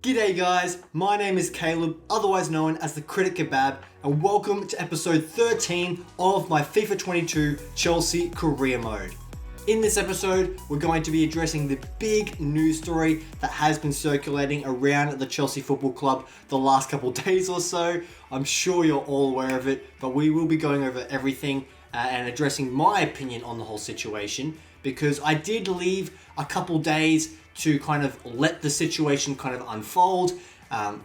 G'day guys, my name is Caleb, otherwise known as the Critic Kebab, and welcome to episode 13 of my FIFA 22 Chelsea Career Mode. In this episode, we're going to be addressing the big news story that has been circulating around the Chelsea Football Club the last couple days or so. I'm sure you're all aware of it, but we will be going over everything and addressing my opinion on the whole situation, because I did leave a couple days to kind of let the situation kind of unfold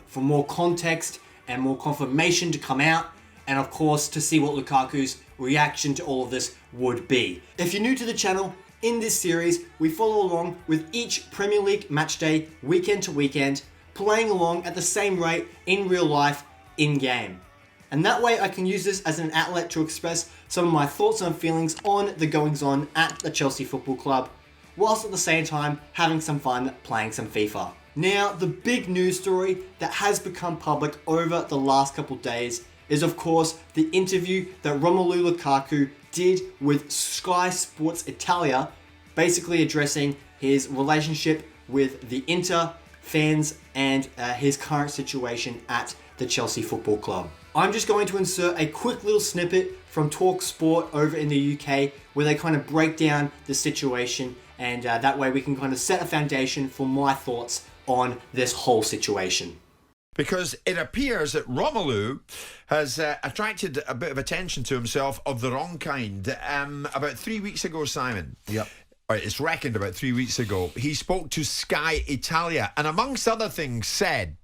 for more context and more confirmation to come out, and of course to see what Lukaku's reaction to all of this would be. If you're new to the channel, in this series we follow along with each Premier League match day, weekend to weekend, playing along at the same rate in real life, in game. And that way I can use this as an outlet to express some of my thoughts and feelings on the goings on at the Chelsea Football Club, whilst at the same time having some fun playing some FIFA. Now, the big news story that has become public over the last couple days is of course the interview that Romelu Lukaku did with Sky Sports Italia, basically addressing his relationship with the Inter fans and his current situation at the Chelsea Football Club. I'm just going to insert a quick little snippet from Talk Sport over in the UK where they kind of break down the situation, and that way we can kind of set a foundation for my thoughts on this whole situation. Because it appears that Romelu has attracted a bit of attention to himself of the wrong kind. About 3 weeks ago, Simon. Yep. Or it's reckoned about 3 weeks ago, he spoke to Sky Italia and amongst other things said,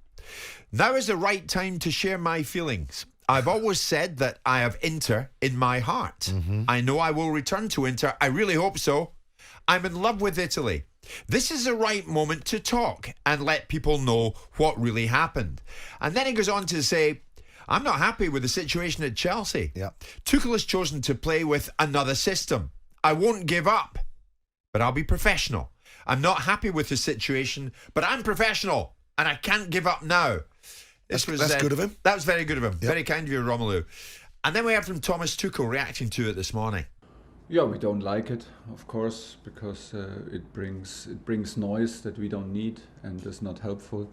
"Now is the right time to share my feelings. I've always said that I have Inter in my heart. I know I will return to Inter. I really hope so. I'm in love with Italy. This is the right moment to talk and let people know what really happened." And then he goes on to say, "I'm not happy with the situation at Chelsea. Yep. Tuchel has chosen to play with another system. I won't give up, but I'll be professional. I'm not happy with the situation, but I'm professional and I can't give up now." That's good of him. That was very good of him. Yep. Very kind of you, Romelu. And then we heard from Thomas Tuchel reacting to it this morning. Yeah, we don't like it, of course, because it brings noise that we don't need and is not helpful.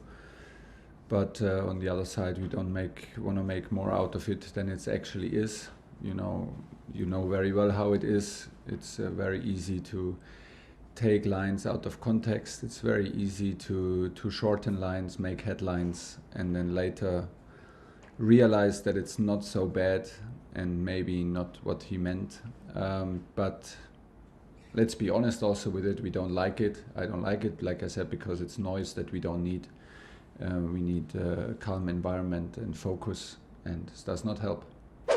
But on the other side, we don't want to make more out of it than it actually is. You know very well how it is. It's very easy to take lines out of context. It's very easy to shorten lines, make headlines, and then later realize that it's not so bad and maybe not what he meant. But let's be honest also with it, we don't like it. I don't like it, like I said, because it's noise that we don't need. We need a calm environment and focus, and this does not help.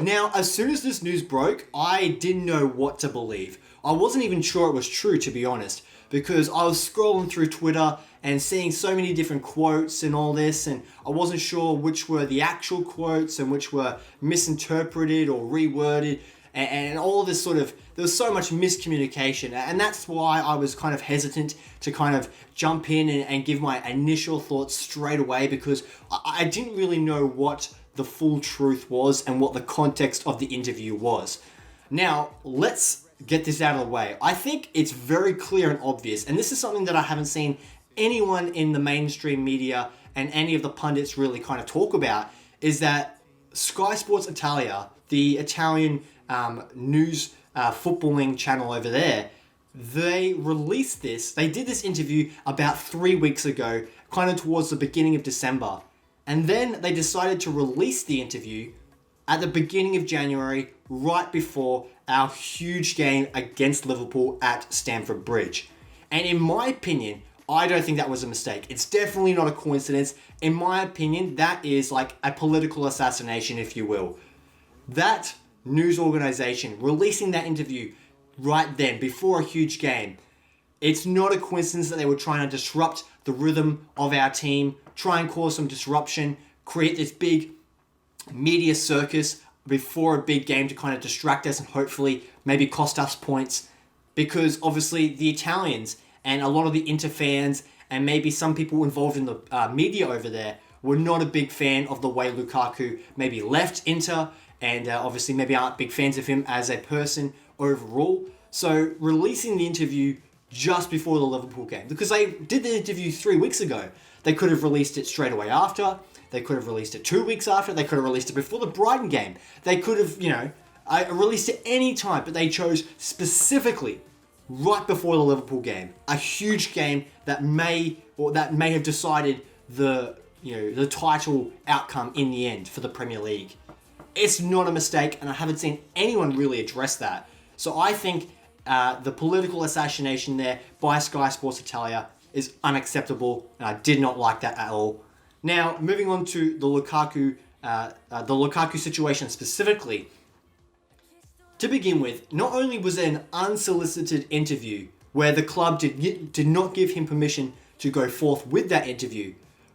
Now, as soon as this news broke, I didn't know what to believe. I wasn't even sure it was true, to be honest, because I was scrolling through Twitter and seeing so many different quotes and all this, and I wasn't sure which were the actual quotes and which were misinterpreted or reworded, and all of this sort of, there was so much miscommunication, and that's why I was kind of hesitant to kind of jump in and give my initial thoughts straight away, because I didn't really know what the full truth was and what the context of the interview was. Now, let's get this out of the way. I think it's very clear and obvious, and this is something that I haven't seen anyone in the mainstream media and any of the pundits really kind of talk about, is that Sky Sports Italia, the Italian news footballing channel over there, they released this, they did this interview about 3 weeks ago, kind of towards the beginning of December. And then they decided to release the interview at the beginning of January, right before our huge game against Liverpool at Stamford Bridge. And in my opinion, I don't think that was a mistake. It's definitely not a coincidence. In my opinion, that is like a political assassination, if you will. That news organization releasing that interview right then, before a huge game, it's not a coincidence that they were trying to disrupt the rhythm of our team, try and cause some disruption, create this big media circus before a big game to kind of distract us and hopefully maybe cost us points. Because obviously the Italians and a lot of the Inter fans and maybe some people involved in the media over there were not a big fan of the way Lukaku maybe left Inter, and obviously maybe aren't big fans of him as a person overall. So releasing the interview just before the Liverpool game, because they did the interview 3 weeks ago. They could have released it straight away after. They could have released it 2 weeks after. They could have released it before the Brighton game. They could have, released it any time, but they chose specifically right before the Liverpool game, a huge game that may have decided the title outcome in the end for the Premier League. It's not a mistake, and I haven't seen anyone really address that. So I think the political assassination there by Sky Sports Italia is unacceptable, and I did not like that at all. Now, moving on to the Lukaku situation specifically. To begin with, not only was there an unsolicited interview where the club did not give him permission to go forth with that interview,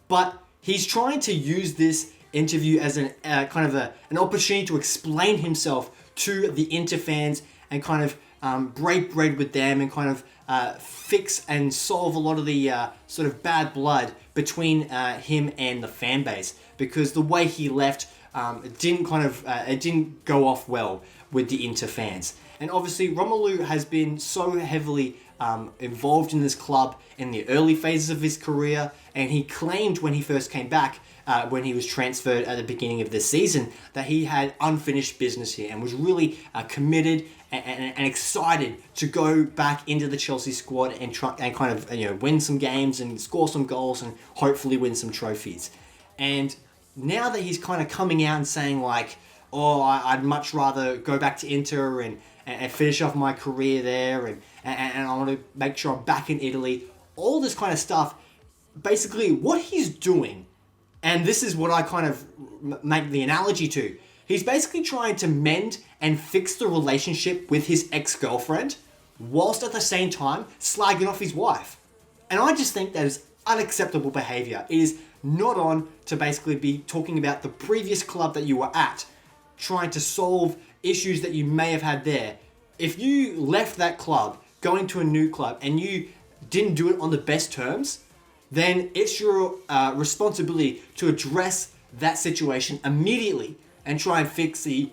but he's trying to use this interview as an opportunity to explain himself to the Inter fans and kind of break bread with them and kind of fix and solve a lot of the sort of bad blood between him and the fan base, because the way he left it didn't go off well with the Inter fans. And obviously Romelu has been so heavily involved in this club in the early phases of his career, and he claimed when he first came back, when he was transferred at the beginning of this season, that he had unfinished business here and was really committed and excited to go back into the Chelsea squad and try and kind of win some games and score some goals and hopefully win some trophies. And now that he's kind of coming out and saying like, oh, I'd much rather go back to Inter and finish off my career there and I want to make sure I'm back in Italy, all this kind of stuff, basically what he's doing, and this is what I kind of make the analogy to, he's basically trying to mend and fix the relationship with his ex-girlfriend whilst at the same time slagging off his wife. And I just think that is unacceptable behavior. It is not on to basically be talking about the previous club that you were at, trying to solve issues that you may have had there. If you left that club, going to a new club, and you didn't do it on the best terms, then it's your responsibility to address that situation immediately and try and fix the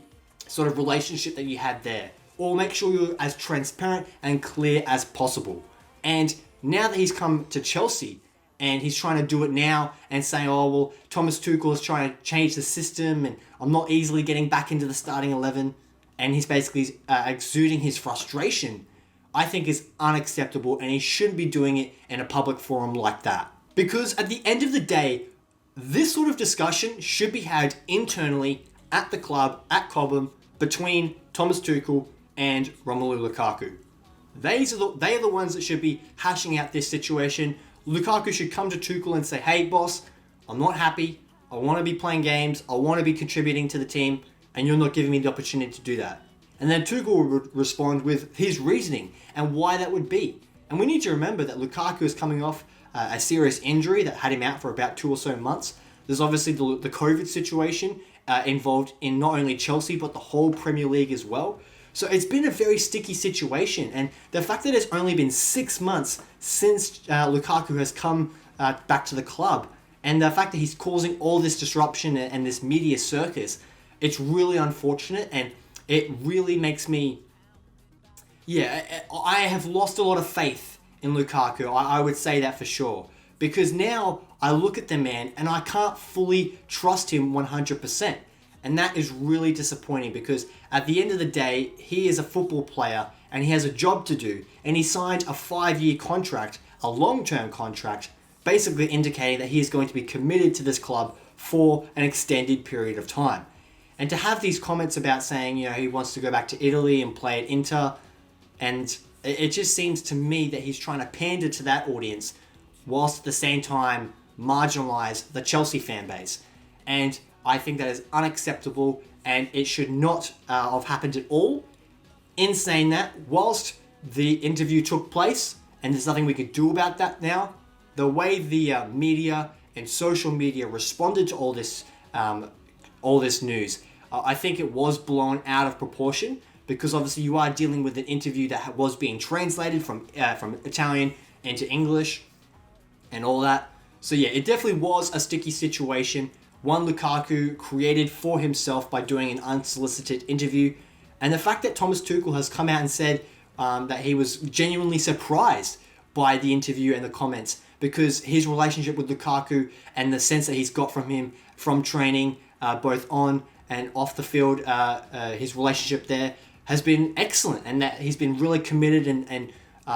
sort of relationship that you had there. Or make sure you're as transparent and clear as possible. And now that he's come to Chelsea, and he's trying to do it now and saying, oh, well, Thomas Tuchel is trying to change the system and I'm not easily getting back into the starting 11. And he's basically exuding his frustration, I think is unacceptable, and he shouldn't be doing it in a public forum like that. Because at the end of the day, this sort of discussion should be had internally at the club, at Cobham, between Thomas Tuchel and Romelu Lukaku. They are the ones that should be hashing out this situation. Lukaku should come to Tuchel and say, hey boss, I'm not happy, I want to be playing games, I want to be contributing to the team, and you're not giving me the opportunity to do that. And then Tuchel would respond with his reasoning and why that would be. And we need to remember that Lukaku is coming off a serious injury that had him out for about 2 or so months. There's obviously the COVID situation involved in not only Chelsea, but the whole Premier League as well. So it's been a very sticky situation, and the fact that it's only been 6 months since Lukaku has come back to the club, and the fact that he's causing all this disruption and this media circus, it's really unfortunate, and it really makes me, I have lost a lot of faith in Lukaku. I would say that for sure, because now I look at the man and I can't fully trust him 100%. And that is really disappointing, because at the end of the day, he is a football player and he has a job to do. And he signed a 5-year contract, a long-term contract, basically indicating that he is going to be committed to this club for an extended period of time. And to have these comments about saying, he wants to go back to Italy and play at Inter, and it just seems to me that he's trying to pander to that audience whilst at the same time marginalize the Chelsea fan base. And I think that is unacceptable, and it should not have happened at all. In saying that, whilst the interview took place, and there's nothing we could do about that now, the way the media and social media responded to all this news, I think it was blown out of proportion, because obviously you are dealing with an interview that was being translated from Italian into English and all that. So yeah, it definitely was a sticky situation. One Lukaku created for himself by doing an unsolicited interview. And the fact that Thomas Tuchel has come out and said, that he was genuinely surprised by the interview and the comments, because his relationship with Lukaku and the sense that he's got from him from training, both on and off the field, his relationship there has been excellent, and that he's been really committed and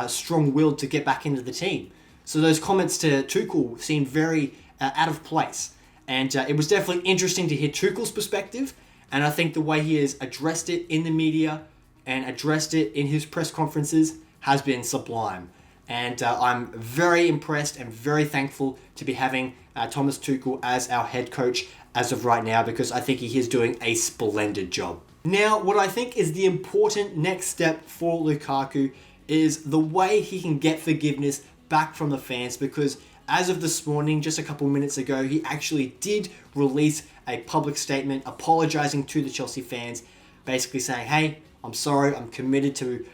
strong-willed to get back into the team. So those comments to Tuchel seemed very out of place. And it was definitely interesting to hear Tuchel's perspective, and I think the way he has addressed it in the media and addressed it in his press conferences has been sublime. And I'm very impressed and very thankful to be having Thomas Tuchel as our head coach as of right now, because I think he is doing a splendid job. Now, what I think is the important next step for Lukaku is the way he can get forgiveness back from the fans, because as of this morning, just a couple minutes ago, he actually did release a public statement apologizing to the Chelsea fans, basically saying, hey, I'm sorry, I'm committed to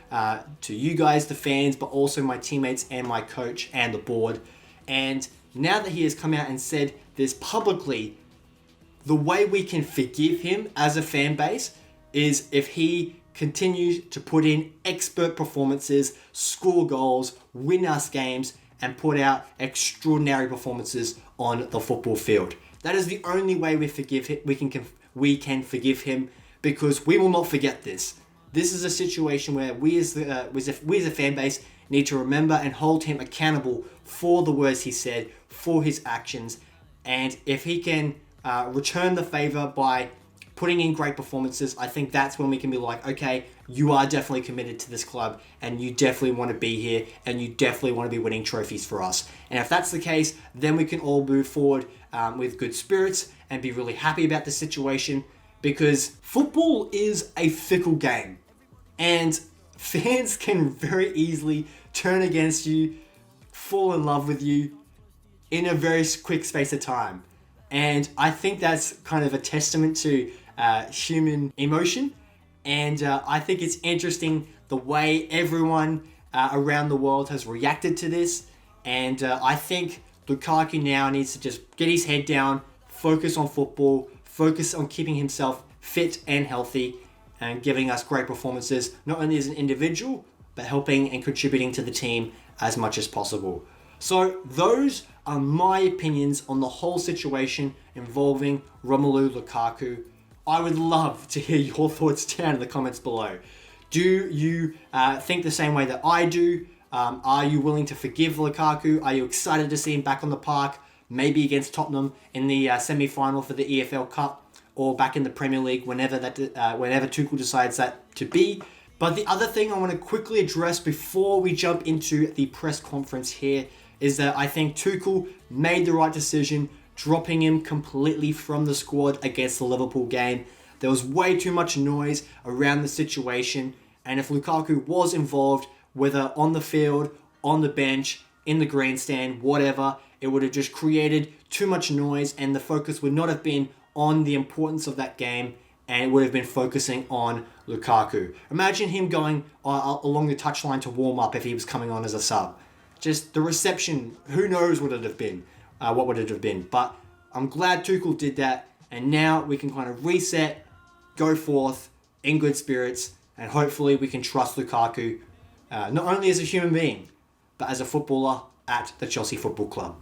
you guys, the fans, but also my teammates and my coach and the board. And now that he has come out and said this publicly, the way we can forgive him as a fan base is if he continues to put in expert performances, score goals, win us games, and put out extraordinary performances on the football field. That is the only way we can forgive him, because we will not forget this. This is a situation where we as a fan base need to remember and hold him accountable for the words he said, for his actions, and if he can return the favor by putting in great performances, I think that's when we can be like, okay, you are definitely committed to this club, and you definitely want to be here, and you definitely want to be winning trophies for us. And if that's the case, then we can all move forward with good spirits and be really happy about the situation, because football is a fickle game, and fans can very easily turn against you, fall in love with you in a very quick space of time. And I think that's kind of a testament to human emotion. And I think it's interesting the way everyone around the world has reacted to this. And I think Lukaku now needs to just get his head down, focus on football, focus on keeping himself fit and healthy, and giving us great performances, not only as an individual, but helping and contributing to the team as much as possible. So those are my opinions on the whole situation involving Romelu Lukaku. I would love to hear your thoughts down in the comments below. Do you think the same way that I do? Are you willing to forgive Lukaku? Are you excited to see him back on the park, maybe against Tottenham in the semi-final for the EFL Cup, or back in the Premier League whenever Tuchel decides that to be? But the other thing I want to quickly address before we jump into the press conference here is that I think Tuchel made the right decision dropping him completely from the squad against the Liverpool game. There was way too much noise around the situation, and if Lukaku was involved, whether on the field, on the bench, in the grandstand, whatever, it would have just created too much noise, and the focus would not have been on the importance of that game, and it would have been focusing on Lukaku. Imagine him going along the touchline to warm up if he was coming on as a sub. Just the reception, who knows what would it have been. But I'm glad Tuchel did that, and now we can kind of reset, go forth in good spirits, and hopefully we can trust Lukaku, not only as a human being, but as a footballer at the Chelsea Football Club.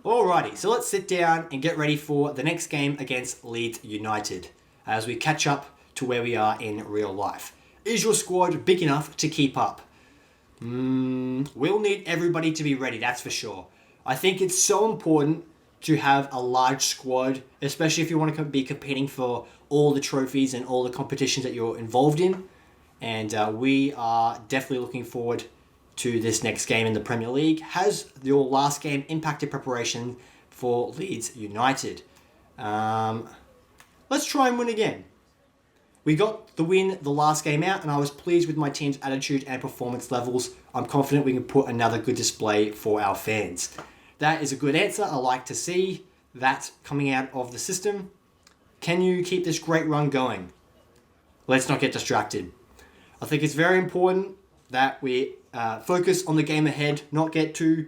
Alrighty, so let's sit down and get ready for the next game against Leeds United as we catch up to where we are in real life. Is your squad big enough to keep up? We'll need everybody to be ready, that's for sure. I think it's so important to have a large squad, especially if you want to be competing for all the trophies and all the competitions that you're involved in. And we are definitely looking forward to this next game in the Premier League. Has your last game impacted preparation for Leeds United? Let's try and win again. We got the win the last game out, and I was pleased with my team's attitude and performance levels. I'm confident we can put another good display for our fans. That is a good answer. I like to see that coming out of the system. Can you keep this great run going? Let's not get distracted. I think it's very important that we focus on the game ahead, not get too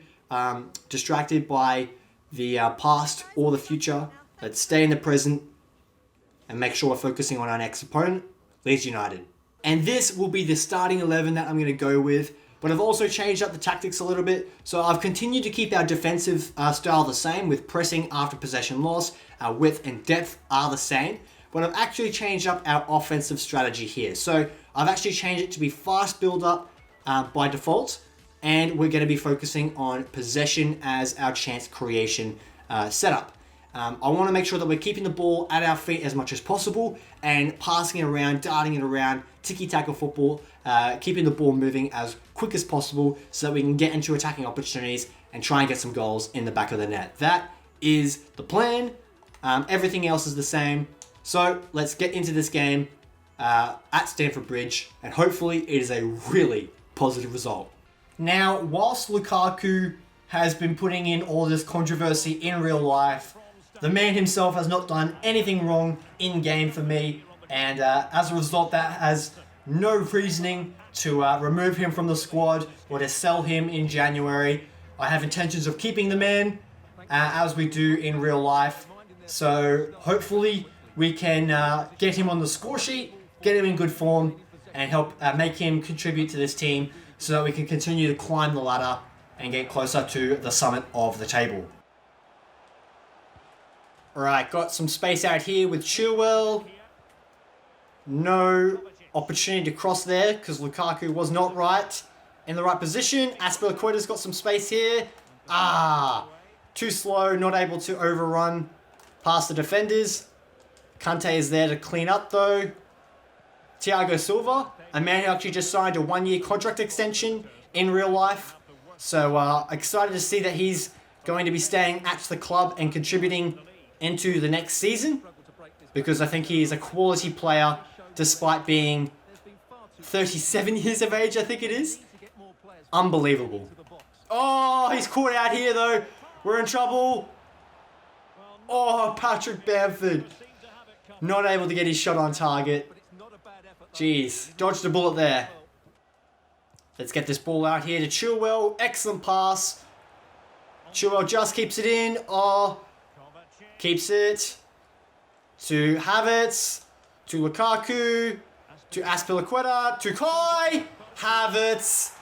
distracted by the past or the future. Let's stay in the present and make sure we're focusing on our next opponent, Leeds United. And this will be the starting 11 that I'm going to go with. But I've also changed up the tactics a little bit. So I've continued to keep our defensive style the same with pressing after possession loss. Our width and depth are the same. But I've actually changed up our offensive strategy here. So I've actually changed it to be fast build-up by default. And we're going to be focusing on possession as our chance creation setup. I want to make sure that we're keeping the ball at our feet as much as possible and passing it around, darting it around, tiki-taka football, keeping the ball moving as quick as possible so that we can get into attacking opportunities and try and get some goals in the back of the net. That is the plan. Everything else is the same. So let's get into this game at Stamford Bridge, and hopefully it is a really positive result. Now, whilst Lukaku has been putting in all this controversy in real life, the man himself has not done anything wrong in game for me, and as a result, that has no reasoning to remove him from the squad or to sell him in January. I have intentions of keeping the man as we do in real life, so hopefully we can get him on the score sheet, get him in good form, and help make him contribute to this team so that we can continue to climb the ladder and get closer to the summit of the table. Alright, got some space out here with Chilwell. No opportunity to cross there because Lukaku was not right in the right position. Azpilicueta's got some space here. Too slow, not able to overrun past the defenders. Kante is there to clean up though. Thiago Silva, a man who actually just signed a 1-year contract extension in real life. So excited to see that he's going to be staying at the club and contributing into the next season, because I think he is a quality player despite being 37 years of age, I think it is. Unbelievable. Oh, he's caught out here though. We're in trouble. Oh, Patrick Bamford. Not able to get his shot on target. Jeez, dodged a bullet there. Let's get this ball out here to Chilwell. Excellent pass. Chilwell just keeps it in. Oh, keeps it to Havertz, to Lukaku, to Azpilicueta, to Kai Havertz,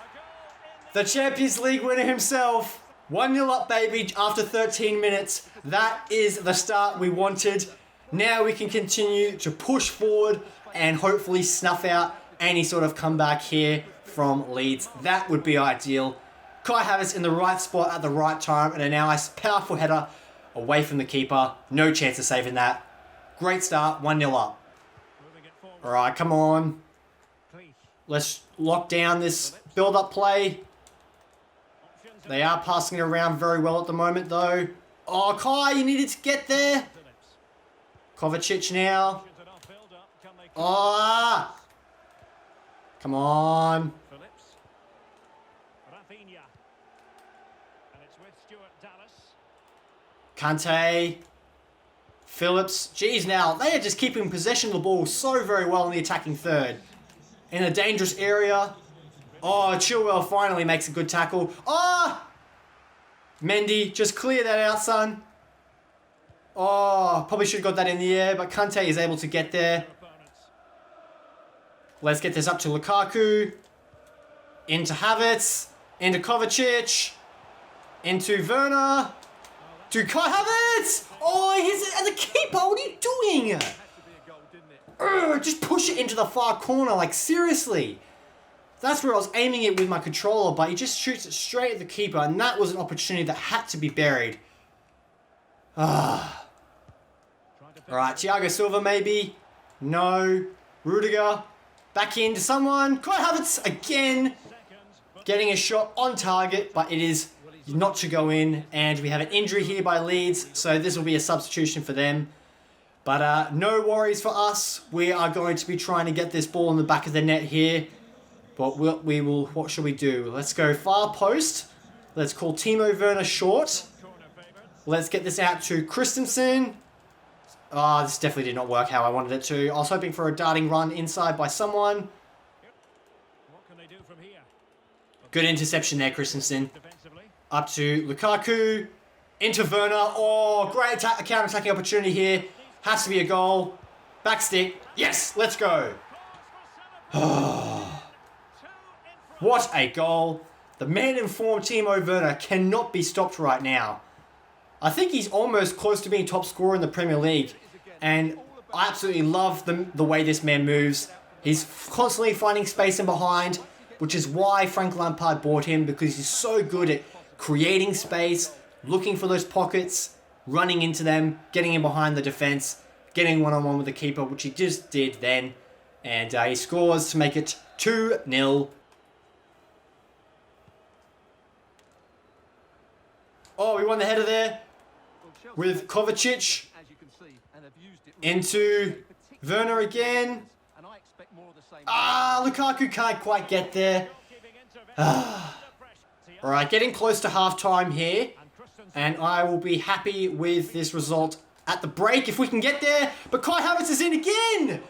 the Champions League winner himself. 1-0 up, baby, after 13 minutes. That is the start we wanted. Now we can continue to push forward and hopefully snuff out any sort of comeback here from Leeds. That would be ideal. Kai Havertz in the right spot at the right time, and a nice powerful header away from the keeper. No chance of saving that. Great start, 1-0 up. Alright, come on. Let's lock down this build-up play. They are passing it around very well at the moment though. Oh, Kai, you needed to get there. Kovacic now. Oh! Come on. Kante. Phillips. Jeez, now, they are just keeping possession of the ball so very well in the attacking third. In a dangerous area. Oh, Chilwell finally makes a good tackle. Oh! Mendy, just clear that out, son. Oh, probably should have got that in the air, but Kante is able to get there. Let's get this up to Lukaku. Into Havertz. Into Kovacic. Into Werner. To Kai Havertz! Oh, he's at the keeper. What are you doing? Just push it into the far corner. Like, seriously. That's where I was aiming it with my controller, but he just shoots it straight at the keeper, and that was an opportunity that had to be buried. Alright, Thiago Silva maybe. No. Rudiger. Back into someone. Kai Havertz again. Getting a shot on target, but it is not to go in. And we have an injury here by Leeds, so this will be a substitution for them. But no worries for us. We are going to be trying to get this ball in the back of the net here. But we will. What should we do? Let's go far post. Let's call Timo Werner short. Let's get this out to Christensen. Oh, this definitely did not work how I wanted it to. I was hoping for a darting run inside by someone. Good interception there, Christensen. Up to Lukaku. Into Werner. Oh, great counter-attacking opportunity here. Has to be a goal. Back stick. Yes, let's go. What a goal. The man in form, Timo Werner, cannot be stopped right now. I think he's almost close to being top scorer in the Premier League. And I absolutely love the way this man moves. He's constantly finding space in behind, which is why Frank Lampard bought him, because he's so good at creating space, looking for those pockets, running into them, getting in behind the defence, getting one-on-one with the keeper, which he just did then. And he scores to make it 2-0. Oh, we won the header there with Kovacic into Werner again. Lukaku can't quite get there. Alright, getting close to half-time here. And I will be happy with this result at the break if we can get there. But Kai Havertz is in again.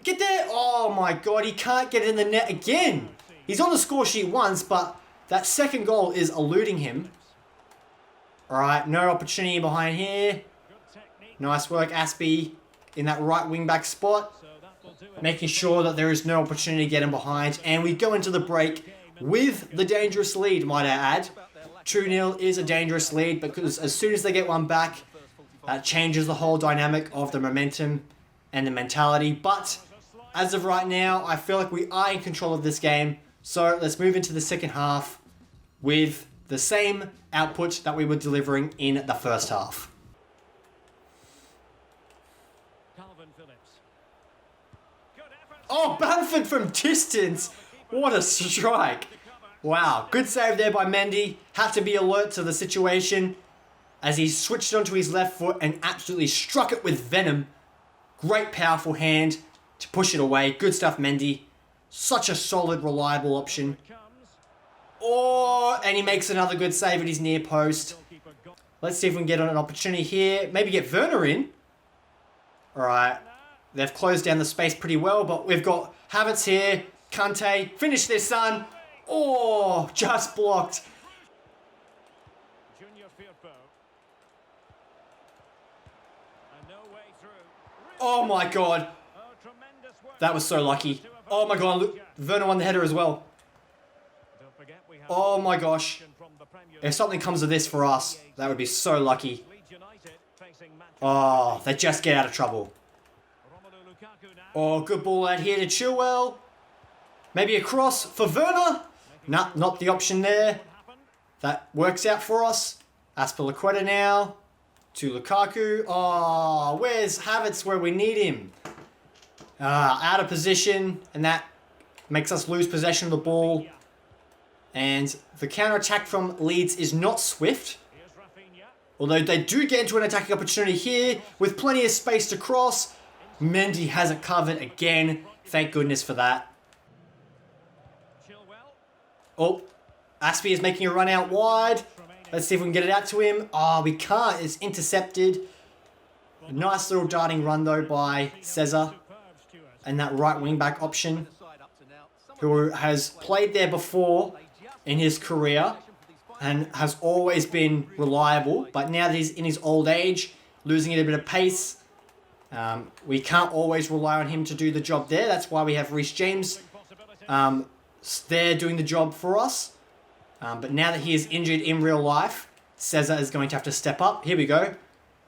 Get there. Oh my god, he can't get in the net again. He's on the score sheet once, but that second goal is eluding him. Alright, no opportunity behind here. Nice work, Aspie, in that right wing-back spot. Making sure that there is no opportunity to get him behind. And we go into the break with the dangerous lead, might I add. 2-0 is a dangerous lead because as soon as they get one back, that changes the whole dynamic of the momentum and the mentality. But as of right now, I feel like we are in control of this game. So let's move into the second half with the same output that we were delivering in the first half. Oh, Bamford from distance. What a strike. Wow, good save there by Mendy. Had to be alert to the situation as he switched onto his left foot and absolutely struck it with venom. Great powerful hand to push it away. Good stuff, Mendy. Such a solid, reliable option. Oh, and he makes another good save at his near post. Let's see if we can get on an opportunity here. Maybe get Werner in. Alright. They've closed down the space pretty well, but we've got Havertz here. Kante, finish this, son. Oh, just blocked. Oh my god. That was so lucky. Oh my god, Werner won the header as well. Oh my gosh. If something comes of this for us, that would be so lucky. Oh, they just get out of trouble. Oh, good ball out here to Chilwell. Maybe a cross for Werner. No, not the option there. That works out for us. Azpilicueta now to Lukaku. Oh, where's Havertz where we need him? Out of position, and that makes us lose possession of the ball. And the counter-attack from Leeds is not swift. Although they do get into an attacking opportunity here with plenty of space to cross. Mendy has it covered again. Thank goodness for that. Oh, Aspie is making a run out wide. Let's see if we can get it out to him. Oh, we can't. It's intercepted. A nice little darting run, though, by Cesar. And that right wing-back option, who has played there before in his career and has always been reliable. But now that he's in his old age, losing a bit of pace, we can't always rely on him to do the job there. That's why we have Reece James there doing the job for us. But now that he is injured in real life, Cesar is going to have to step up. Here we go.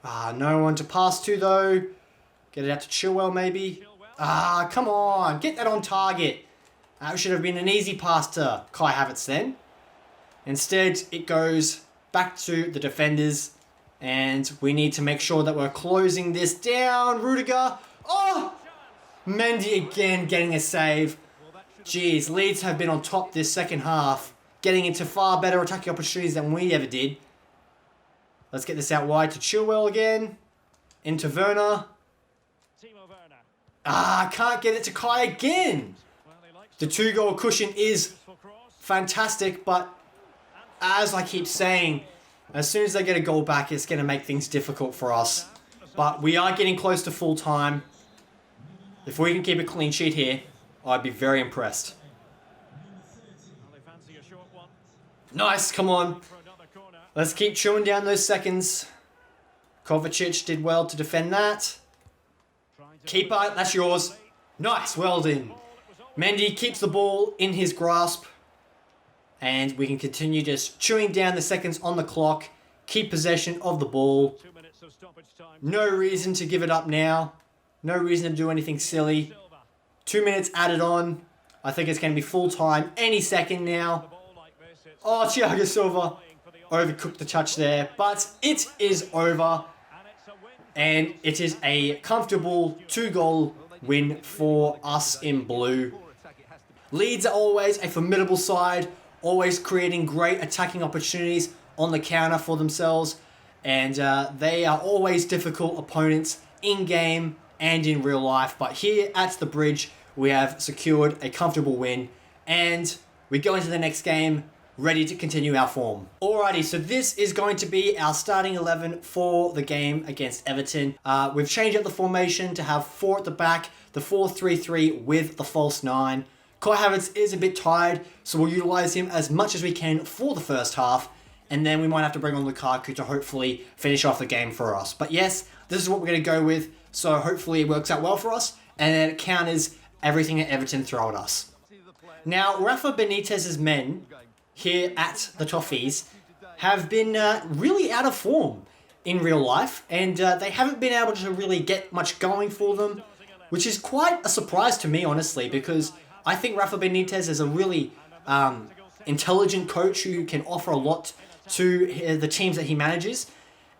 No one to pass to, though. Get it out to Chilwell, maybe. Come on. Get that on target. That should have been an easy pass to Kai Havertz then. Instead, it goes back to the defenders. And we need to make sure that we're closing this down. Rudiger. Oh! Mendy again getting a save. Jeez, Leeds have been on top this second half, getting into far better attacking opportunities than we ever did. Let's get this out wide to Chilwell again. Into Werner. Can't get it to Kai again. The 2-goal cushion is fantastic, but as I keep saying, as soon as they get a goal back, it's going to make things difficult for us. But we are getting close to full time. If we can keep a clean sheet here, I'd be very impressed. Nice, come on. Let's keep chewing down those seconds. Kovacic did well to defend that. Keeper, that's yours. Nice, well done. Mendy keeps the ball in his grasp. And we can continue just chewing down the seconds on the clock. Keep possession of the ball. No reason to give it up now. No reason to do anything silly. 2 minutes added on. I think it's going to be full time any second now. Oh, Thiago Silva overcooked the touch there. But it is over. And it is a comfortable 2-goal win for us in blue. Leeds are always a formidable side. Always creating great attacking opportunities on the counter for themselves. And they are always difficult opponents in-game and in real life. But here at the Bridge, we have secured a comfortable win. And we go into the next game ready to continue our form. Alrighty, so this is going to be our starting 11 for the game against Everton. We've changed up the formation to have 4 at the back, the 4-3-3 with the false 9. Kai Havertz is a bit tired, so we'll utilise him as much as we can for the first half, and then we might have to bring on Lukaku to hopefully finish off the game for us. But yes, this is what we're going to go with, so hopefully it works out well for us, and then it counters everything that Everton throw at us. Now, Rafa Benitez's men here at the Toffees have been really out of form in real life, and they haven't been able to really get much going for them, which is quite a surprise to me, honestly, because I think Rafa Benitez is a really intelligent coach who can offer a lot to the teams that he manages.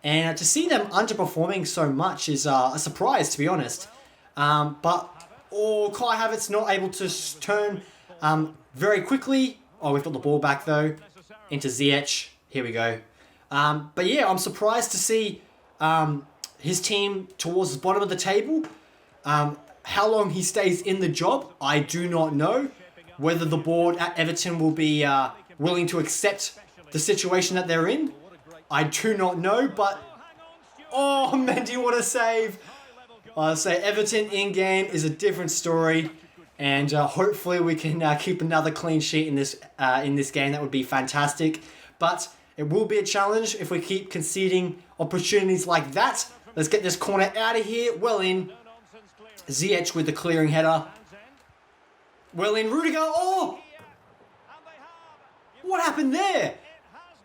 And to see them underperforming so much is a surprise, to be honest. But Kai Havertz not able to turn very quickly. Oh, we've got the ball back, though, into Ziyech. Here we go. But yeah, I'm surprised to see his team towards the bottom of the table. How long he stays in the job, I do not know. Whether the board at Everton will be willing to accept the situation that they're in, I do not know. But, oh, Mendy, what a save. I'll say Everton in-game is a different story. And hopefully we can keep another clean sheet in this game. That would be fantastic. But it will be a challenge if we keep conceding opportunities like that. Let's get this corner out of here. Well in. Ziyech with the clearing header. Well in, Rudiger. Oh! What happened there?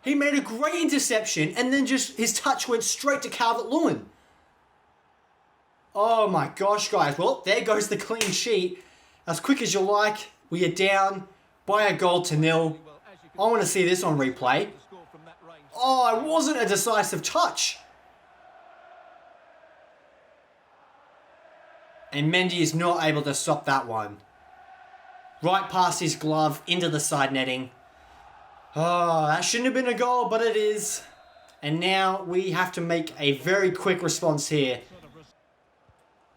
He made a great interception and then just his touch went straight to Calvert-Lewin. Oh my gosh, guys. Well, there goes the clean sheet. As quick as you like, we are down by a goal to 0. I want to see this on replay. Oh, it wasn't a decisive touch. And Mendy is not able to stop that one. Right past his glove into the side netting. Oh, that shouldn't have been a goal, but it is. And now we have to make a very quick response here.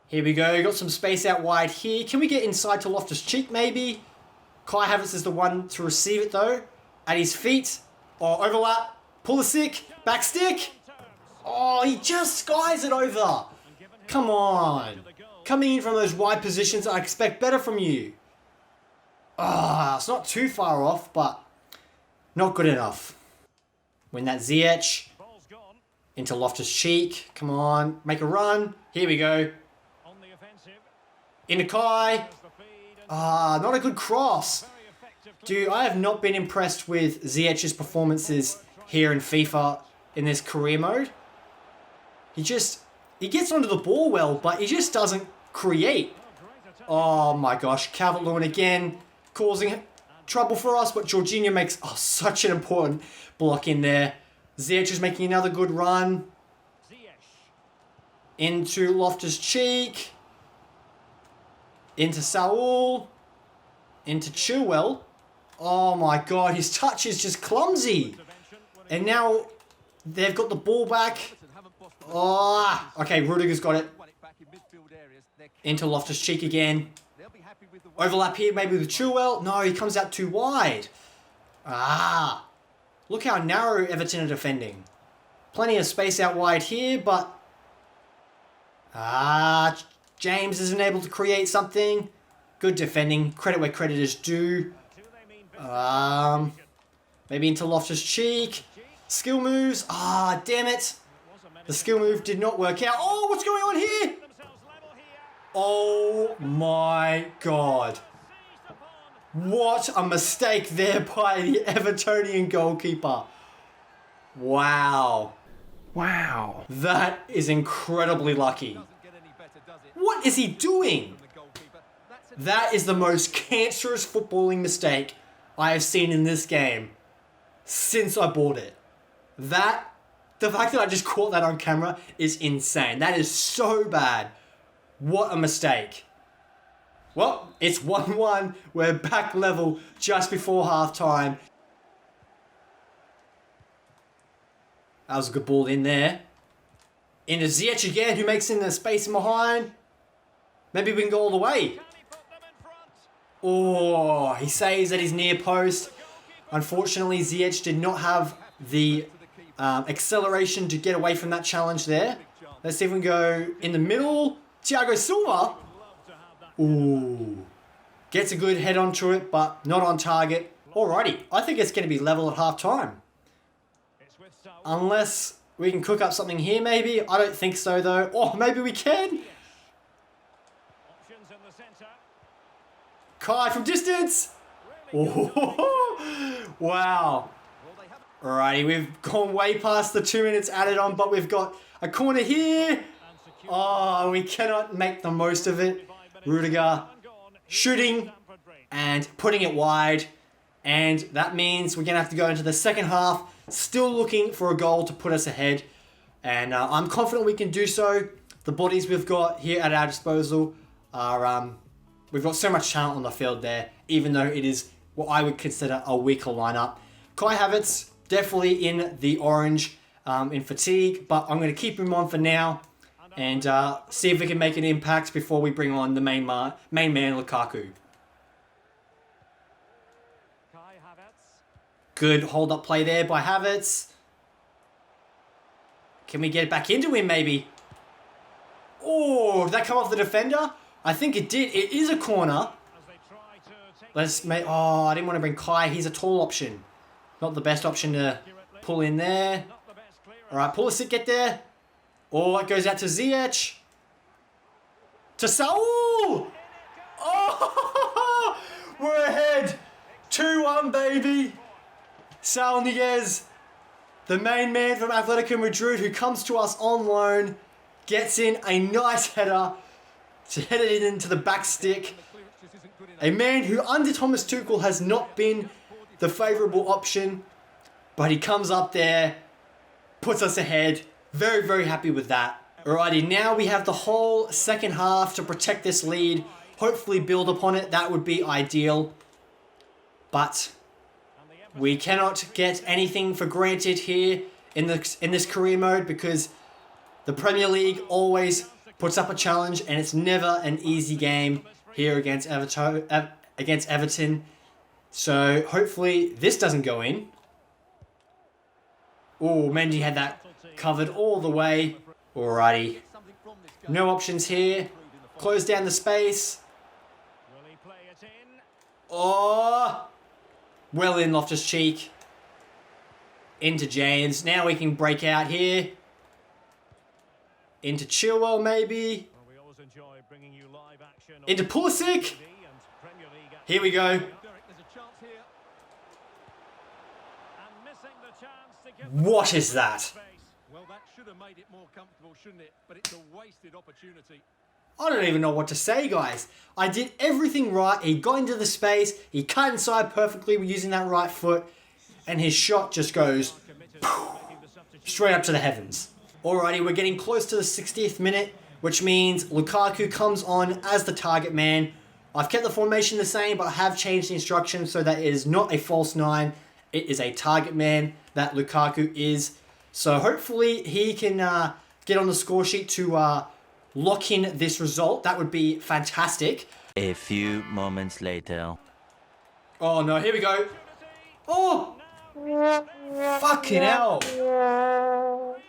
Here we go. Got some space out wide here. Can we get inside to Loftus-Cheek maybe? Kai Havertz is the one to receive it though. At his feet. Oh, overlap. Pulisic. Back stick. Oh, he just skies it over. Come on. Coming in from those wide positions, I expect better from you. Ah, it's not too far off, but not good enough. Win that Ziyech. Into Loftus-Cheek. Come on. Make a run. Here we go. Into Kai. Ah, not a good cross. Dude, I have not been impressed with Ziyech's performances here in FIFA in this career mode. He gets onto the ball well, but he just doesn't create. Oh my gosh, Calvert-Lewin again causing trouble for us, but Jorginho makes such an important block in there. Ziyech is making another good run. Into Loftus-Cheek. Into Saul. Into Chilwell. Oh my god, his touch is just clumsy. And now they've got the ball back. Oh, okay, Rudiger's got it. Into Loftus-Cheek again. Overlap here maybe with Chilwell. No, he comes out too wide. Ah, look how narrow Everton are defending. Plenty of space out wide here, but... James isn't able to create something. Good defending. Credit where credit is due. Maybe into Loftus-Cheek. Skill moves. Damn it. The skill move did not work out. Oh, what's going on here? Oh my God. What a mistake there by the Evertonian goalkeeper. Wow. Wow. That is incredibly lucky. What is he doing? That is the most cancerous footballing mistake I have seen in this game since I bought it. The fact that I just caught that on camera is insane. That is so bad. What a mistake. Well, it's 1-1. We're back level just before halftime. That was a good ball in there. Into Ziyech again, who makes in the space in behind. Maybe we can go all the way. Oh, he saves at his near post. Unfortunately, Ziyech did not have the acceleration to get away from that challenge there. Let's see if we can go in the middle. Thiago Silva. Ooh. Gets a good head onto it, but not on target. Alrighty, I think it's going to be level at half time. Unless we can cook up something here, maybe. I don't think so, though. Oh, maybe we can. Kai from distance. Oh, wow. Alrighty, we've gone way past the 2 minutes added on, but we've got a corner here. Oh, we cannot make the most of it. Rudiger shooting and putting it wide. And that means we're going to have to go into the second half, still looking for a goal to put us ahead. And I'm confident we can do so. The bodies we've got here at our disposal are... we've got so much talent on the field there, even though it is what I would consider a weaker lineup. Kai Havertz, definitely in the orange, in fatigue, but I'm going to keep him on for now and see if we can make an impact before we bring on the main man, Lukaku. Good hold-up play there by Havertz. Can we get back into him, maybe? Oh, did that come off the defender? I think it did. It is a corner. Let's make... Oh, I didn't want to bring Kai. He's a tall option. Not the best option to pull in there. All right, Pulisic, get there. Oh, it goes out to Ziyech. To Saul. Oh, we're ahead. 2-1, baby. Saul Niguez, the main man from Atletico Madrid, who comes to us on loan, gets in a nice header to head it into the back stick. A man who under Thomas Tuchel has not been the favourable option, but he comes up there, puts us ahead. Very, very happy with that. Alrighty, now we have the whole second half to protect this lead. Hopefully build upon it. That would be ideal. But we cannot get anything for granted here in this career mode, because the Premier League always puts up a challenge and it's never an easy game here against Everton. So hopefully this doesn't go in. Oh, Mendy had that covered all the way. Alrighty. No options here. Close down the space. Oh! Well in Loftus-Cheek. Into James. Now we can break out here. Into Chilwell, maybe. Into Pulisic. Here we go. What is that? Well, that should have made it more comfortable, shouldn't it? But it's a wasted opportunity. I don't even know what to say, guys. I did everything right. He got into the space. He cut inside perfectly using that right foot. And his shot just goes straight up to the heavens. Alrighty, we're getting close to the 60th minute, which means Lukaku comes on as the target man. I've kept the formation the same, but I have changed the instructions so that it is not a false 9. It is a target man that Lukaku is. So hopefully he can get on the score sheet to lock in this result. That would be fantastic. A few moments later. Oh no, here we go. Oh! Fucking hell.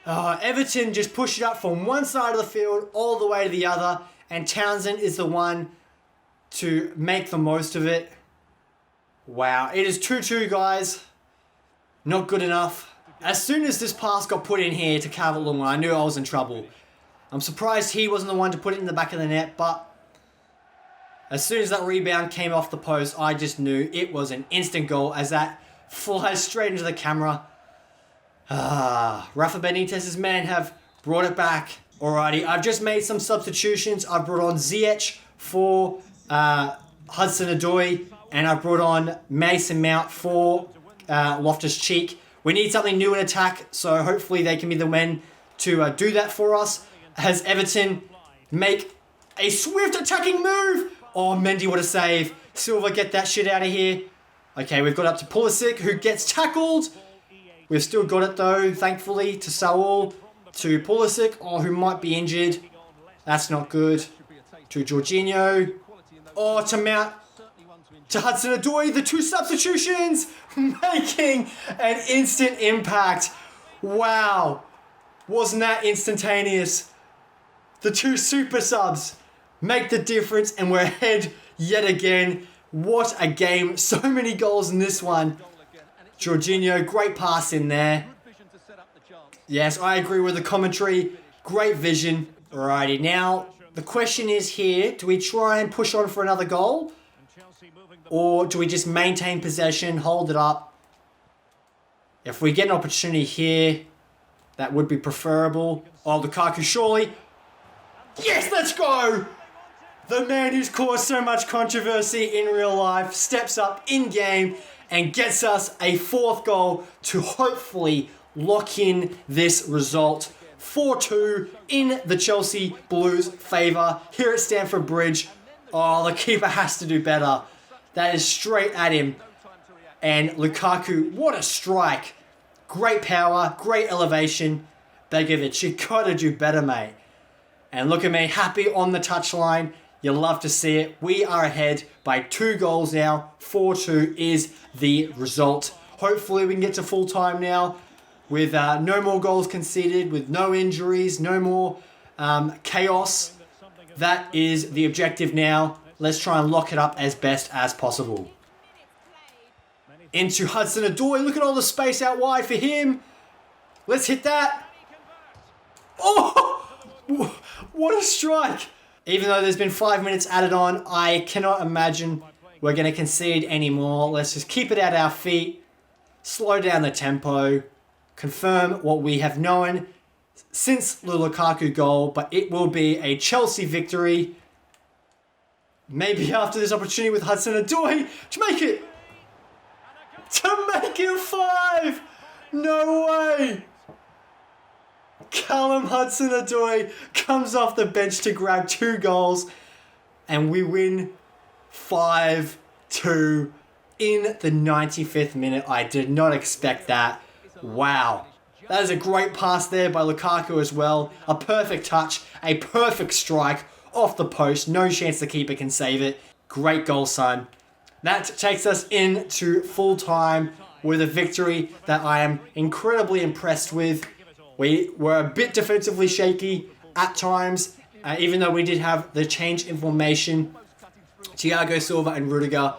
Everton just pushed it up from one side of the field all the way to the other, and Townsend is the one to make the most of it. Wow, it is 2-2, guys. Not good enough. As soon as this pass got put in here to Calvert-Lewin, I knew I was in trouble. I'm surprised he wasn't the one to put it in the back of the net, but As soon as that rebound came off the post, I just knew it was an instant goal as that flies straight into the camera. Rafa Benitez's men have brought it back. Alrighty, I've just made some substitutions. I've brought on Ziyech for Hudson-Odoi, and I've brought on Mason Mount for Loftus-Cheek. We need something new in attack, so hopefully they can be the men to do that for us. Has Everton make a swift attacking move? Oh, Mendy, what a save. Silva, get that shit out of here. Okay, we've got up to Pulisic, who gets tackled. We've still got it, though, thankfully, to Saul, to Pulisic, who might be injured. That's not good. To Jorginho. To Mount. To Hudson-Odoi, the two substitutions, making an instant impact. Wow. Wasn't that instantaneous? The two super subs make the difference, and we're ahead yet again. What a game. So many goals in this one. Jorginho, great pass in there. Yes, I agree with the commentary. Great vision. Alrighty, now the question is here, do we try and push on for another goal? Or do we just maintain possession, hold it up? If we get an opportunity here, that would be preferable. Lukaku, surely. Yes, let's go! The man who's caused so much controversy in real life steps up in game and gets us a fourth goal to hopefully lock in this result. 4-2 in the Chelsea Blues' favour here at Stamford Bridge. The keeper has to do better. That is straight at him. And Lukaku, what a strike. Great power, great elevation. Begovic, you gotta do better, mate. And look at me, happy on the touchline. You love to see it. We are ahead by 2 goals now. 4-2 is the result. Hopefully we can get to full time now with no more goals conceded, with no injuries, no more chaos. That is the objective now. Let's try and lock it up as best as possible. Into Hudson-Odoi. Look at all the space out wide for him. Let's hit that. What a strike. Even though there's been 5 minutes added on, I cannot imagine we're going to concede anymore. Let's just keep it at our feet. Slow down the tempo. Confirm what we have known since the Lukaku goal, but it will be a Chelsea victory. Maybe after this opportunity with Hudson-Odoi to make it 5. No way. Callum Hudson-Odoi comes off the bench to grab 2 goals, and we win 5-2 in the 95th minute. I did not expect that. Wow. That is a great pass there by Lukaku as well. A perfect touch, a perfect strike off the post. No chance the keeper can save it. Great goal, son. That takes us into full time with a victory that I am incredibly impressed with. We were a bit defensively shaky at times, even though we did have the change in formation. Thiago Silva and Rudiger,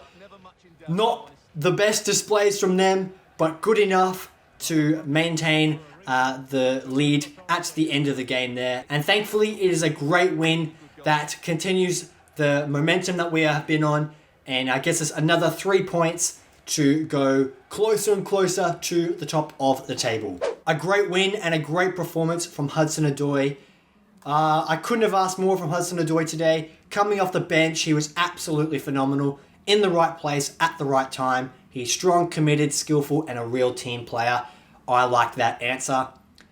not the best displays from them, but good enough to maintain the lead at the end of the game there. And thankfully, it is a great win that continues the momentum that we have been on, and gets us another 3 points to go closer and closer to the top of the table. A great win and a great performance from Hudson-Odoi. I couldn't have asked more from Hudson-Odoi today. Coming off the bench, he was absolutely phenomenal. In the right place at the right time. He's strong, committed, skillful, and a real team player. I like that answer.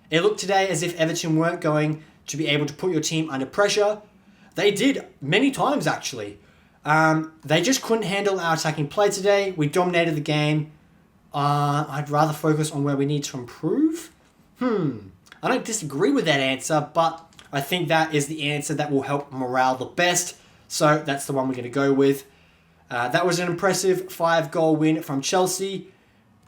It looked today as if Everton weren't going to be able to put your team under pressure. They did many times, actually. They just couldn't handle our attacking play today. We dominated the game. I'd rather focus on where we need to improve. I don't disagree with that answer, but I think that is the answer that will help morale the best. So that's the one we're going to go with. That was an impressive 5-goal win from Chelsea.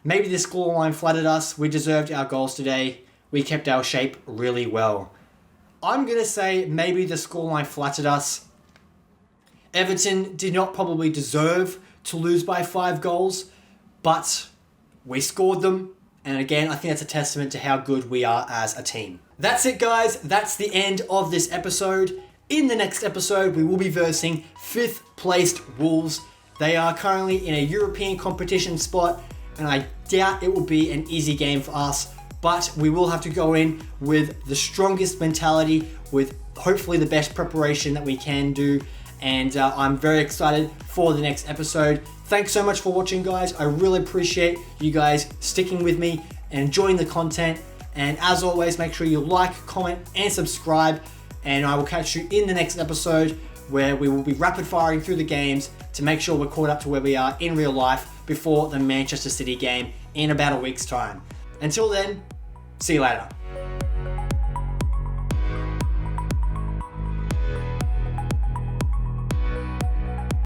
Maybe the scoreline flattered us. We deserved our goals today. We kept our shape really well. I'm going to say maybe the scoreline flattered us. Everton did not probably deserve to lose by 5 goals, but we scored them. And again, I think that's a testament to how good we are as a team. That's it, guys. That's the end of this episode. In the next episode, we will be versing 5th placed Wolves. They are currently in a European competition spot, and I doubt it will be an easy game for us, but we will have to go in with the strongest mentality, with hopefully the best preparation that we can do, and I'm very excited for the next episode. Thanks so much for watching, guys. I really appreciate you guys sticking with me and enjoying the content, and as always, make sure you like, comment, and subscribe, and I will catch you in the next episode where we will be rapid firing through the games to make sure we're caught up to where we are in real life before the Manchester City game in about a week's time. Until then, see you later.